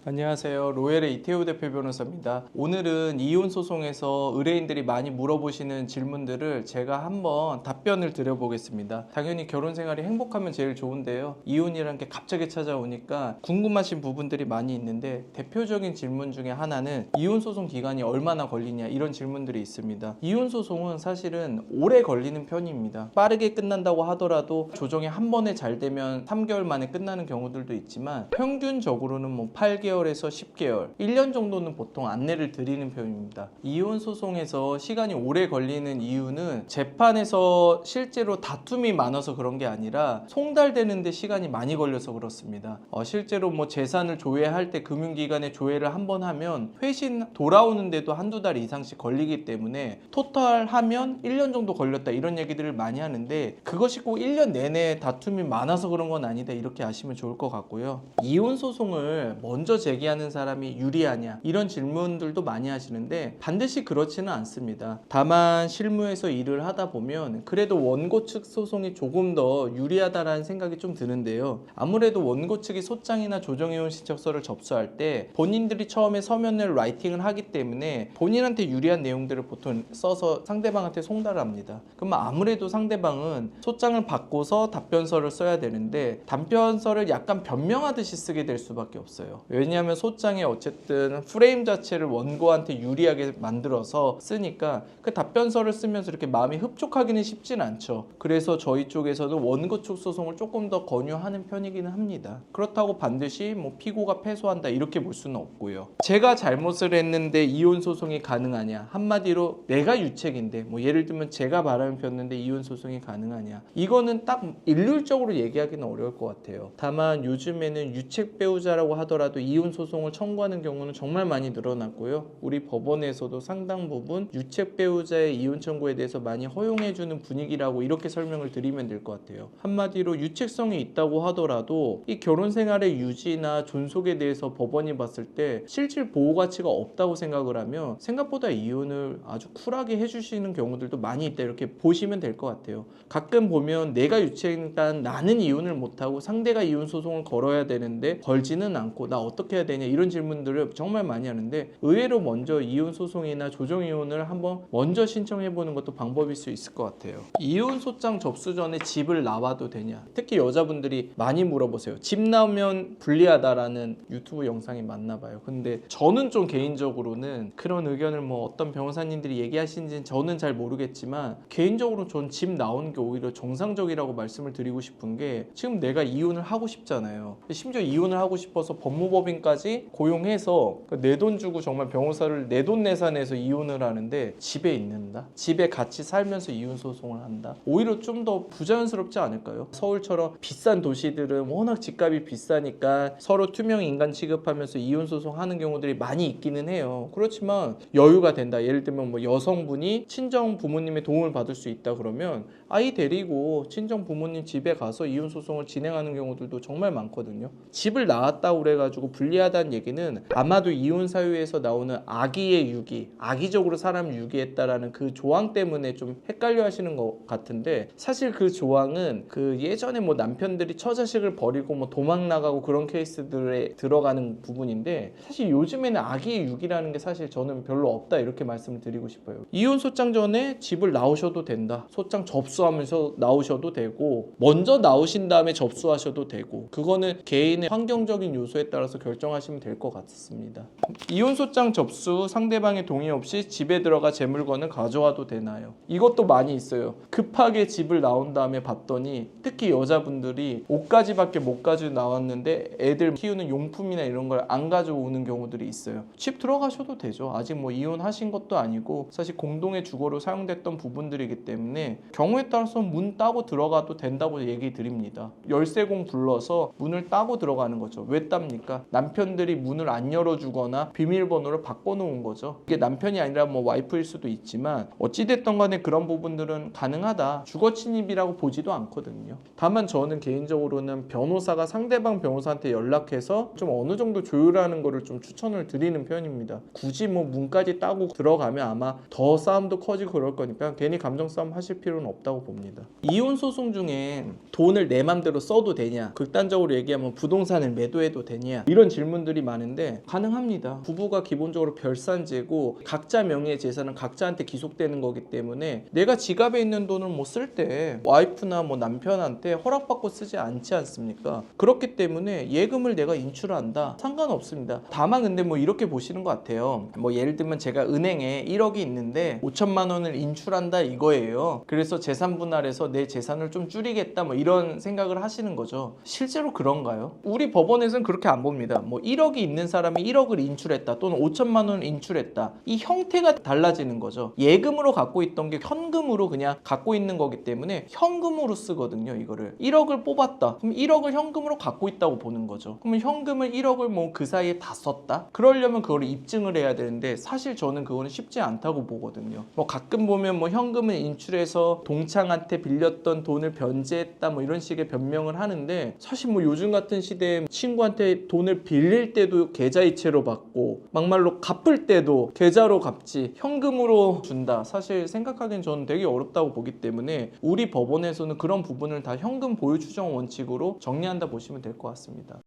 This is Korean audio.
안녕하세요. 로엘의 이태우 대표 변호사입니다. 오늘은 이혼 소송에서 의뢰인들이 많이 물어보시는 질문들을 제가 한번 답변을 드려보겠습니다. 당연히 결혼 생활이 행복하면 제일 좋은데요. 이혼이란 게 갑자기 찾아오니까 궁금하신 부분들이 많이 있는데 대표적인 질문 중에 하나는 이혼 소송 기간이 얼마나 걸리냐 이런 질문들이 있습니다. 이혼 소송은 사실은 오래 걸리는 편입니다. 빠르게 끝난다고 하더라도 조정이 한 번에 잘 되면 3개월 만에 끝나는 경우들도 있지만 평균적으로는 뭐 8개월에서 10개월, 1년 정도는 보통 안내를 드리는 편입니다. 이혼 소송에서 시간이 오래 걸리는 이유는 재판에서 실제로 다툼이 많아서 그런 게 아니라 송달되는데 시간이 많이 걸려서 그렇습니다. 실제로 뭐 재산을 조회할 때 금융기관에 조회를 한 번 하면 회신 돌아오는데도 한두 달 이상씩 걸리기 때문에 토탈 하면 1년 정도 걸렸다 이런 얘기들을 많이 하는데 그것이 꼭 1년 내내 다툼이 많아서 그런 건 아니다 이렇게 아시면 좋을 것 같고요. 이혼 소송을 먼저 제기하는 사람이 유리하냐 이런 질문들도 많이 하시는데 반드시 그렇지는 않습니다. 다만 실무에서 일을 하다 보면 그래도 원고 측 소송이 조금 더 유리하다라는 생각이 좀 드는데요. 아무래도 원고 측이 소장이나 조정이혼 신청서를 접수할 때 본인들이 처음에 서면을 라이팅을 하기 때문에 본인한테 유리한 내용들을 보통 써서 상대방한테 송달을 합니다. 그럼 아무래도 상대방은 소장을 받고서 답변서를 써야 되는데 답변서를 약간 변명하듯이 쓰게 될 수밖에 없어요. 왜냐하면 소장에 어쨌든 프레임 자체를 원고한테 유리하게 만들어서 쓰니까 그 답변서를 쓰면서 이렇게 마음이 흡족하기는 쉽진 않죠. 그래서 저희 쪽에서는 원고 측 소송을 조금 더 권유하는 편이기는 합니다. 그렇다고 반드시 뭐 피고가 패소한다 이렇게 볼 수는 없고요. 제가 잘못을 했는데 이혼 소송이 가능하냐, 한마디로 내가 유책인데 뭐 예를 들면 제가 바람을 폈는데 이혼 소송이 가능하냐, 이거는 딱 일률적으로 얘기하기는 어려울 것 같아요. 다만 요즘에는 유책 배우자라고 하더라도 이혼 소송을 청구하는 경우는 정말 많이 늘어났고요. 우리 법원에서도 상당 부분 유책 배우자의 이혼 청구에 대해서 많이 허용해주는 분위기라고 이렇게 설명을 드리면 될 것 같아요. 한마디로 유책성이 있다고 하더라도 이 결혼 생활의 유지나 존속에 대해서 법원이 봤을 때 실질 보호 가치가 없다고 생각을 하면 생각보다 이혼을 아주 쿨하게 해주시는 경우들도 많이 있다 이렇게 보시면 될 것 같아요. 가끔 보면 내가 유책이니까 나는 이혼을 못하고 상대가 이혼 소송을 걸어야 되는데 걸지는 않고 나 어떻게 해야 되냐 이런 질문들을 정말 많이 하는데 의외로 먼저 이혼 소송이나 조정 이혼을 한번 먼저 신청해 보는 것도 방법일 수 있을 것 같아요. 이혼 소장 접수 전에 집을 나와도 되냐, 특히 여자분들이 많이 물어보세요. 집 나오면 불리하다라는 유튜브 영상이 많나 봐요. 근데 저는 좀 개인적으로는 그런 의견을 뭐 어떤 변호사님들이 얘기하시는지는 저는 잘 모르겠지만 개인적으로 전 집 나오는 게 오히려 정상적이라고 말씀을 드리고 싶은 게 지금 내가 이혼을 하고 싶잖아요. 심지어 이혼을 하고 싶어서 법무법인까지 고용해서 내 돈 주고 정말 변호사를 내돈내산해서 이혼을 하는데 집에 있는다? 집에 같이 살면서 이혼 소송을 한다? 오히려 좀 더 부자연스럽지 않을까요? 서울처럼 비싼 도시들은 워낙 집값이 비싸니까 서로 투명 인간 취급하면서 이혼 소송하는 경우들이 많이 있기는 해요. 그렇지만 여유가 된다. 예를 들면 뭐 여성분이 친정 부모님의 도움을 받을 수 있다 그러면 아이 데리고 친정 부모님 집에 가서 이혼 소송을 진행하는 경우들도 정말 많거든요. 집을 낳았다고 그래가지고 불리하다는 얘기는 아마도 이혼 사유에서 나오는 악의의 유기, 악의적으로 사람을 유기했다라는 그 조항 때문에 좀 헷갈려 하시는 것 같은데 사실 그 조항은 그 예전에 뭐 남편들이 처자식을 버리고 뭐 도망 나가고 그런 케이스들에 들어가는 부분인데 사실 요즘에는 악의의 유기라는 게 사실 저는 별로 없다 이렇게 말씀을 드리고 싶어요. 이혼 소장 전에 집을 나오셔도 된다. 소장 접수하면서 나오셔도 되고 먼저 나오신 다음에 접수하셔도 되고 그거는 개인의 환경적인 요소에 따라서 결정하시면 될 것 같습니다. 이혼 소장 접수 상대방의 동의 없이 집에 들어가 제 물건을 가져와도 되나요? 이것도 많이 있어요. 급하게 집을 나온 다음에 봤더니 특히 여자분들이 옷가지밖에 못 가지고 나왔는데 애들 키우는 용품이나 이런 걸 안 가져오는 경우들이 있어요. 집 들어가셔도 되죠. 아직 뭐 이혼하신 것도 아니고 사실 공동의 주거로 사용됐던 부분들이기 때문에 경우에 따라서 문 따고 들어가도 된다고 얘기 드립니다. 열쇠공 불러서 문을 따고 들어가는 거죠. 왜 땁니까? 남편들이 문을 안 열어주거나 비밀번호를 바꿔놓은 거죠. 이게 남편이 아니라 뭐 와이프일 수도 있지만 어찌됐든 간에 그런 부분들은 가능하다. 주거 침입이라고 보지도 않거든요. 다만 저는 개인적으로는 변호사가 상대방 변호사한테 연락해서 좀 어느 정도 조율하는 거를 좀 추천을 드리는 편입니다. 굳이 뭐 문까지 따고 들어가면 아마 더 싸움도 커지고 그럴 거니까 괜히 감정 싸움 하실 필요는 없다고 않다고 봅니다. 이혼 소송 중에 돈을 내 맘대로 써도 되냐, 극단적으로 얘기하면 부동산을 매도해도 되냐, 이런 질문들이 많은데 가능합니다. 부부가 기본적으로 별산제고 각자 명의의 재산은 각자한테 기속되는 거기 때문에 내가 지갑에 있는 돈을 뭐 쓸 때 와이프나 뭐 남편한테 허락받고 쓰지 않지 않습니까? 그렇기 때문에 예금을 내가 인출한다, 상관없습니다. 다만 근데 뭐 이렇게 보시는 것 같아요. 뭐 예를 들면 제가 은행에 1억이 있는데 5천만 원을 인출한다 이거예요. 그래서 재산 분할해서 내 재산을 좀 줄이겠다, 뭐 이런 생각을 하시는 거죠. 실제로 그런가요? 우리 법원에서는 그렇게 안 봅니다. 뭐 1억이 있는 사람이 1억을 인출했다 또는 5천만 원을 인출했다, 이 형태가 달라지는 거죠. 예금으로 갖고 있던 게 현금으로 그냥 갖고 있는 거기 때문에 현금으로 쓰거든요. 이거를 1억을 뽑았다, 그럼 1억을 현금으로 갖고 있다고 보는 거죠. 그러면 현금을 1억을 뭐 그 사이에 다 썼다? 그러려면 그걸 입증을 해야 되는데 사실 저는 그거는 쉽지 않다고 보거든요. 뭐 가끔 보면 뭐 현금을 인출해서 동창한테 빌렸던 돈을 변제했다, 뭐 이런 식의 변명을 하는데, 사실 뭐 요즘 같은 시대에 친구한테 돈을 빌릴 때도 계좌이체로 받고 막말로 갚을 때도 계좌로 갚지 현금으로 준다, 사실 생각하기엔 저는 되게 어렵다고 보기 때문에 우리 법원에서는 그런 부분을 다 현금 보유 추정 원칙으로 정리한다 보시면 될 것 같습니다.